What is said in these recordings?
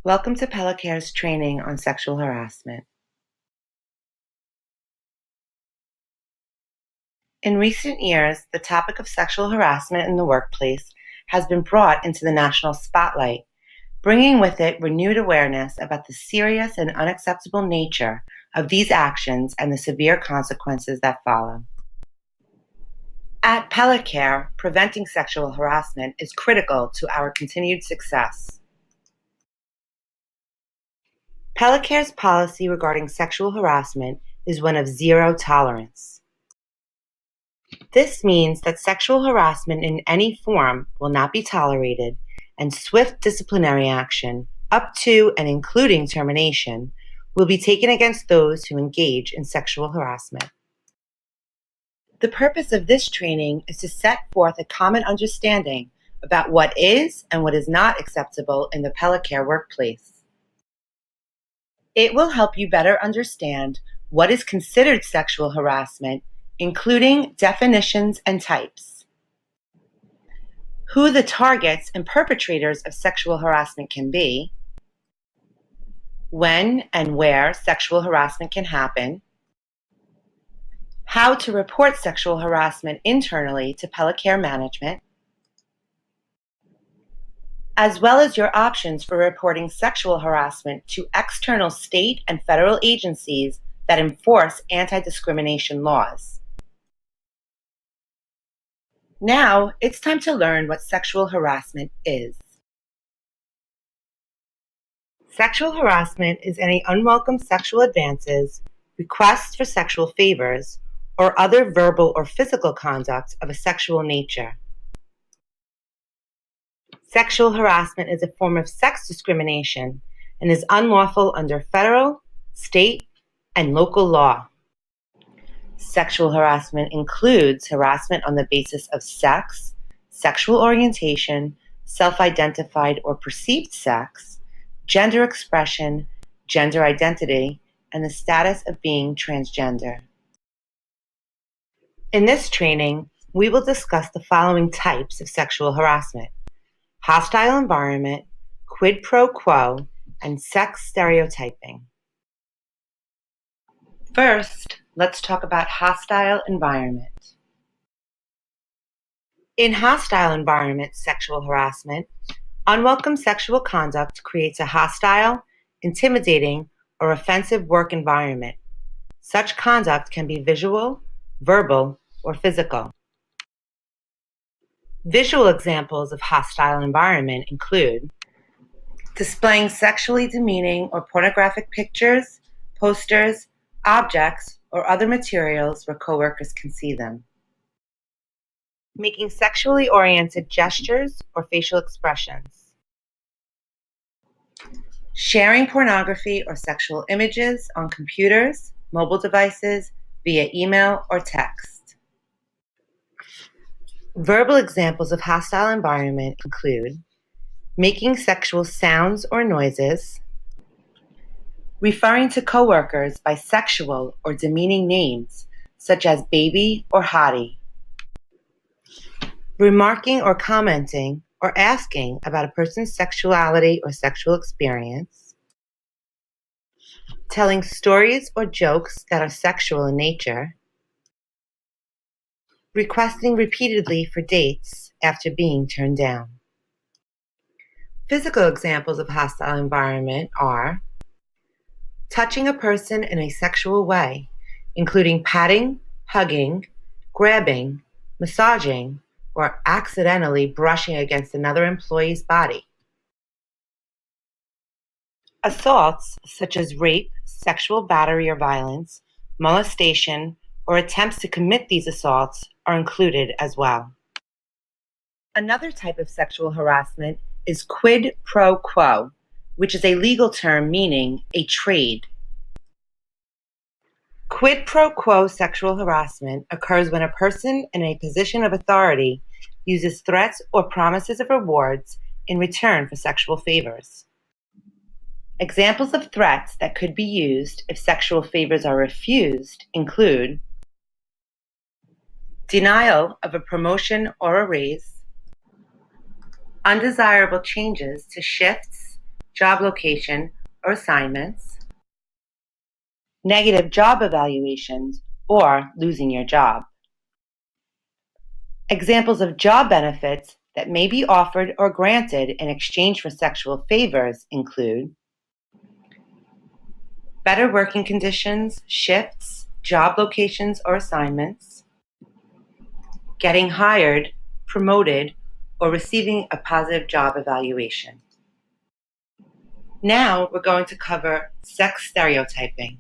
Welcome to Pella Care's training on sexual harassment. In recent years, the topic of sexual harassment in the workplace has been brought into the national spotlight, bringing with it renewed awareness about the serious and unacceptable nature of these actions and the severe consequences that follow. At Pella Care, preventing sexual harassment is critical to our continued success. Pella Care's policy regarding sexual harassment is one of zero tolerance. This means that sexual harassment in any form will not be tolerated, and swift disciplinary action, up to and including termination, will be taken against those who engage in sexual harassment. The purpose of this training is to set forth a common understanding about what is and what is not acceptable in the Pella Care workplace. It will help you better understand what is considered sexual harassment, including definitions and types, who the targets and perpetrators of sexual harassment can be, when and where sexual harassment can happen, how to report sexual harassment internally to Pella Care management, as well as your options for reporting sexual harassment to external state and federal agencies that enforce anti-discrimination laws. Now, it's time to learn what sexual harassment is. Sexual harassment is any unwelcome sexual advances, requests for sexual favors, or other verbal or physical conduct of a sexual nature. Sexual harassment is a form of sex discrimination and is unlawful under federal, state, and local law. Sexual harassment includes harassment on the basis of sex, sexual orientation, self-identified or perceived sex, gender expression, gender identity, and the status of being transgender. In this training, we will discuss the following types of sexual harassment: hostile environment, quid pro quo, and sex stereotyping. First, let's talk about hostile environment. In hostile environment sexual harassment, unwelcome sexual conduct creates a hostile, intimidating, or offensive work environment. Such conduct can be visual, verbal, or physical. Visual examples of hostile environment include displaying sexually demeaning or pornographic pictures, posters, objects, or other materials where coworkers can see them. Making sexually oriented gestures or facial expressions. Sharing pornography or sexual images on computers, mobile devices, via email or text. Verbal examples of hostile environment include making sexual sounds or noises, referring to coworkers by sexual or demeaning names such as baby or hottie, remarking or commenting or asking about a person's sexuality or sexual experience, telling stories or jokes that are sexual in nature, requesting repeatedly for dates after being turned down. Physical examples of hostile environment are touching a person in a sexual way, including patting, hugging, grabbing, massaging, or accidentally brushing against another employee's body. Assaults such as rape, sexual battery or violence, molestation, or attempts to commit these assaults are included as well. Another type of sexual harassment is quid pro quo, which is a legal term meaning a trade. Quid pro quo sexual harassment occurs when a person in a position of authority uses threats or promises of rewards in return for sexual favors. Examples of threats that could be used if sexual favors are refused include denial of a promotion or a raise, undesirable changes to shifts, job location or assignments, negative job evaluations, or losing your job. Examples of job benefits that may be offered or granted in exchange for sexual favors include better working conditions, shifts, job locations or assignments, getting hired, promoted, or receiving a positive job evaluation. Now we're going to cover sex stereotyping.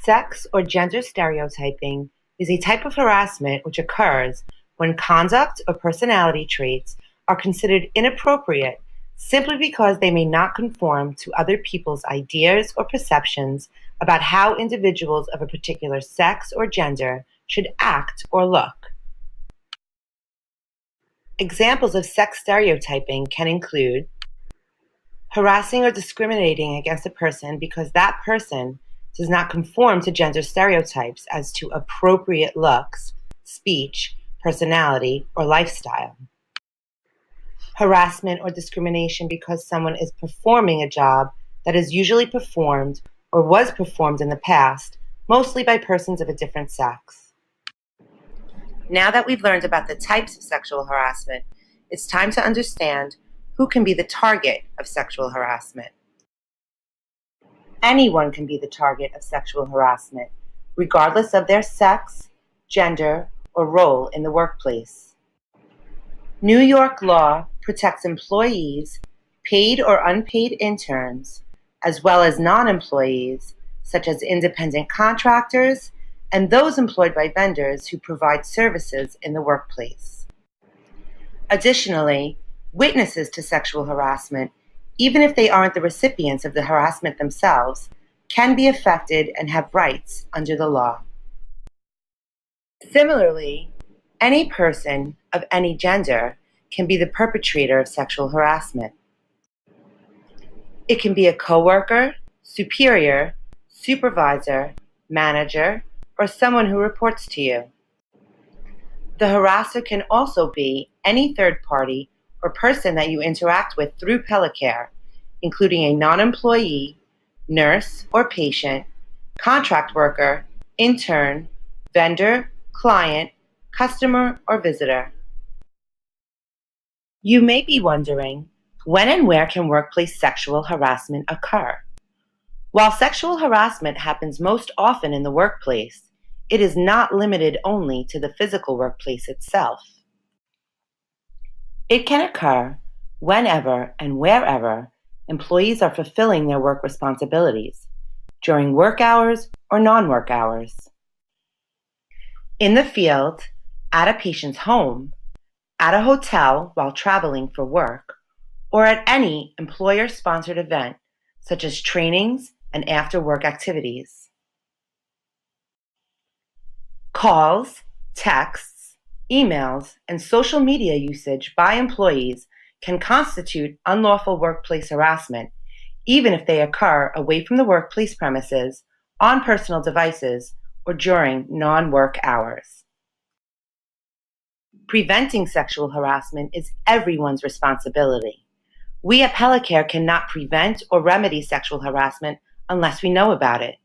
Sex or gender stereotyping is a type of harassment which occurs when conduct or personality traits are considered inappropriate simply because they may not conform to other people's ideas or perceptions about how individuals of a particular sex or gender should act or look. Examples of sex stereotyping can include harassing or discriminating against a person because that person does not conform to gender stereotypes as to appropriate looks, speech, personality, or lifestyle. Harassment or discrimination because someone is performing a job that is usually performed or was performed in the past, mostly by persons of a different sex. Now that we've learned about the types of sexual harassment, it's time to understand who can be the target of sexual harassment. Anyone can be the target of sexual harassment, regardless of their sex, gender, or role in the workplace. New York law protects employees, paid or unpaid interns, as well as non-employees, such as independent contractors and those employed by vendors who provide services in the workplace. Additionally, witnesses to sexual harassment, even if they aren't the recipients of the harassment themselves, can be affected and have rights under the law. Similarly, any person of any gender can be the perpetrator of sexual harassment. It can be a coworker, superior, supervisor, manager, or someone who reports to you. The harasser can also be any third party or person that you interact with through Pella, including a non-employee, nurse or patient, contract worker, intern, vendor, client, customer, or visitor. You may be wondering, when and where can workplace sexual harassment occur? While sexual harassment happens most often in the workplace, it is not limited only to the physical workplace itself. It can occur whenever and wherever employees are fulfilling their work responsibilities, during work hours or non-work hours. In the field, at a patient's home, at a hotel while traveling for work, or at any employer-sponsored event, such as trainings and after-work activities. Calls, texts, emails, and social media usage by employees can constitute unlawful workplace harassment, even if they occur away from the workplace premises, on personal devices, or during non-work hours. Preventing sexual harassment is everyone's responsibility. We at Pella cannot prevent or remedy sexual harassment unless we know about it.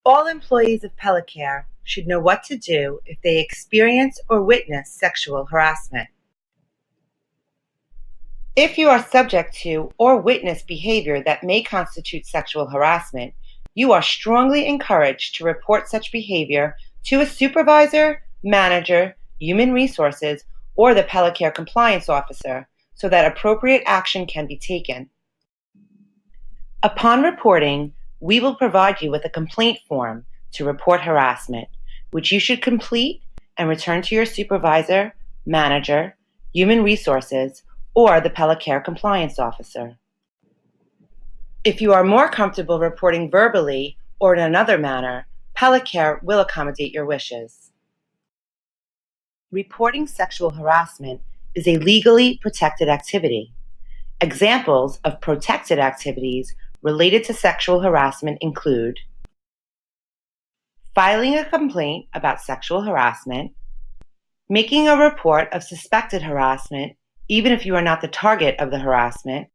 All employees of Pella should know what to do if they experience or witness sexual harassment. If you are subject to or witness behavior that may constitute sexual harassment, you are strongly encouraged to report such behavior to a supervisor, manager, human resources, or the Pella compliance officer so that appropriate action can be taken. Upon reporting, we will provide you with a complaint form to report harassment, which you should complete and return to your supervisor, manager, human resources, or the Pella compliance officer. If you are more comfortable reporting verbally or in another manner, Pella will accommodate your wishes. Reporting sexual harassment is a legally protected activity. Examples of protected activities related to sexual harassment include filing a complaint about sexual harassment, making a report of suspected harassment, even if you are not the target of the harassment,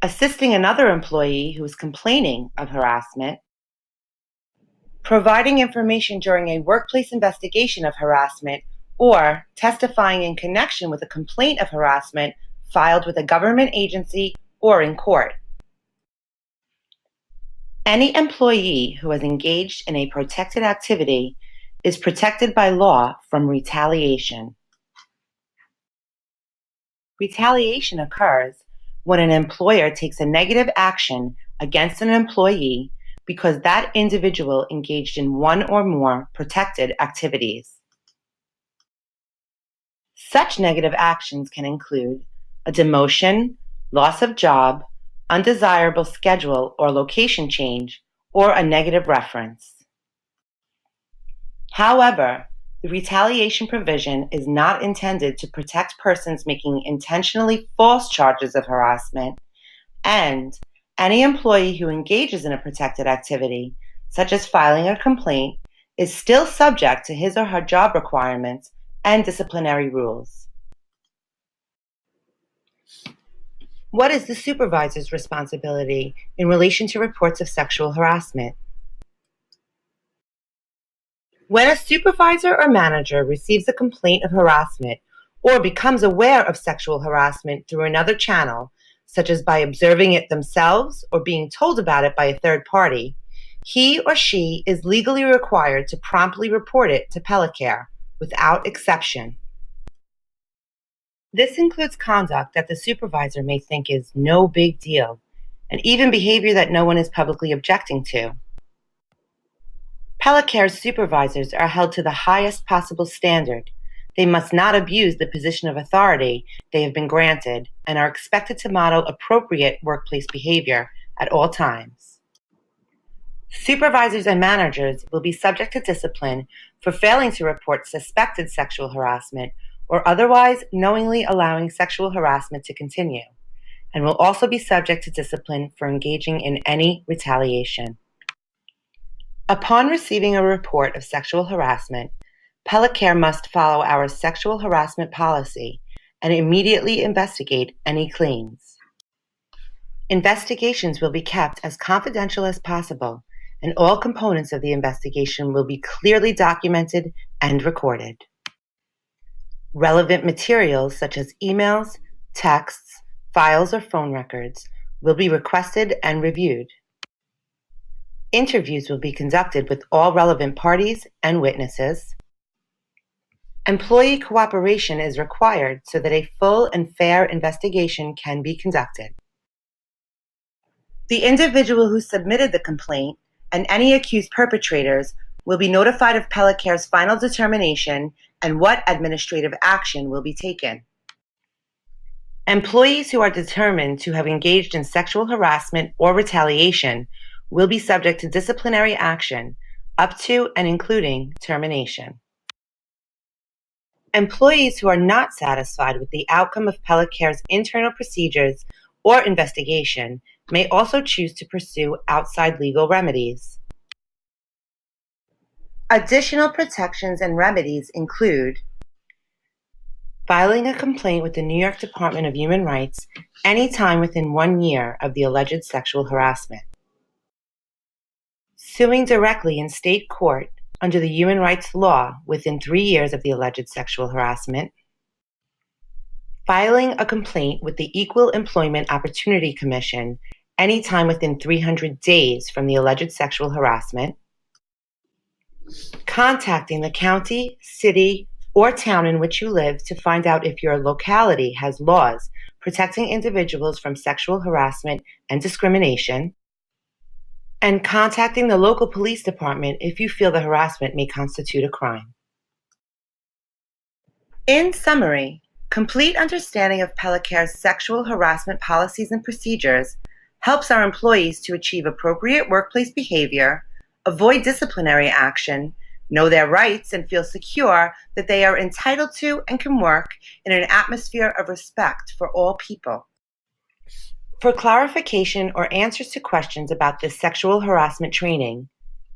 assisting another employee who is complaining of harassment, providing information during a workplace investigation of harassment, or testifying in connection with a complaint of harassment filed with a government agency or in court. Any employee who has engaged in a protected activity is protected by law from retaliation. Retaliation occurs when an employer takes a negative action against an employee because that individual engaged in one or more protected activities. Such negative actions can include a demotion, loss of job, undesirable schedule or location change, or a negative reference. However, the retaliation provision is not intended to protect persons making intentionally false charges of harassment, and any employee who engages in a protected activity, such as filing a complaint, is still subject to his or her job requirements and disciplinary rules. What is the supervisor's responsibility in relation to reports of sexual harassment? When a supervisor or manager receives a complaint of harassment or becomes aware of sexual harassment through another channel, such as by observing it themselves or being told about it by a third party, he or she is legally required to promptly report it to Pella without exception. This includes conduct that the supervisor may think is no big deal, and even behavior that no one is publicly objecting to. Pella supervisors are held to the highest possible standard. They must not abuse the position of authority they have been granted and are expected to model appropriate workplace behavior at all times. Supervisors and managers will be subject to discipline for failing to report suspected sexual harassment or otherwise knowingly allowing sexual harassment to continue, and will also be subject to discipline for engaging in any retaliation. Upon receiving a report of sexual harassment, Pella must follow our sexual harassment policy and immediately investigate any claims. Investigations will be kept as confidential as possible, and all components of the investigation will be clearly documented and recorded. Relevant materials such as emails, texts, files, or phone records will be requested and reviewed. Interviews will be conducted with all relevant parties and witnesses. Employee cooperation is required so that a full and fair investigation can be conducted. The individual who submitted the complaint and any accused perpetrators will be notified of Pella final determination and what administrative action will be taken. Employees who are determined to have engaged in sexual harassment or retaliation will be subject to disciplinary action up to and including termination. Employees who are not satisfied with the outcome of Pella internal procedures or investigation may also choose to pursue outside legal remedies. Additional protections and remedies include filing a complaint with the New York Department of Human Rights anytime within 1 year of the alleged sexual harassment, suing directly in state court under the human rights law within 3 years of the alleged sexual harassment, filing a complaint with the Equal Employment Opportunity Commission anytime within 300 days from the alleged sexual harassment, contacting the county, city, or town in which you live to find out if your locality has laws protecting individuals from sexual harassment and discrimination, and contacting the local police department if you feel the harassment may constitute a crime. In summary, complete understanding of Pella sexual harassment policies and procedures helps our employees to achieve appropriate workplace behavior, avoid disciplinary action, know their rights, and feel secure that they are entitled to and can work in an atmosphere of respect for all people. For clarification or answers to questions about this sexual harassment training,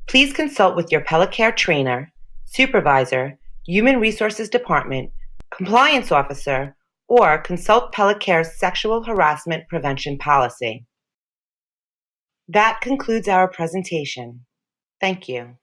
please consult with your Pella trainer, supervisor, human resources department, compliance officer, or consult Pella Care's Sexual Harassment Prevention Policy. That concludes our presentation. Thank you.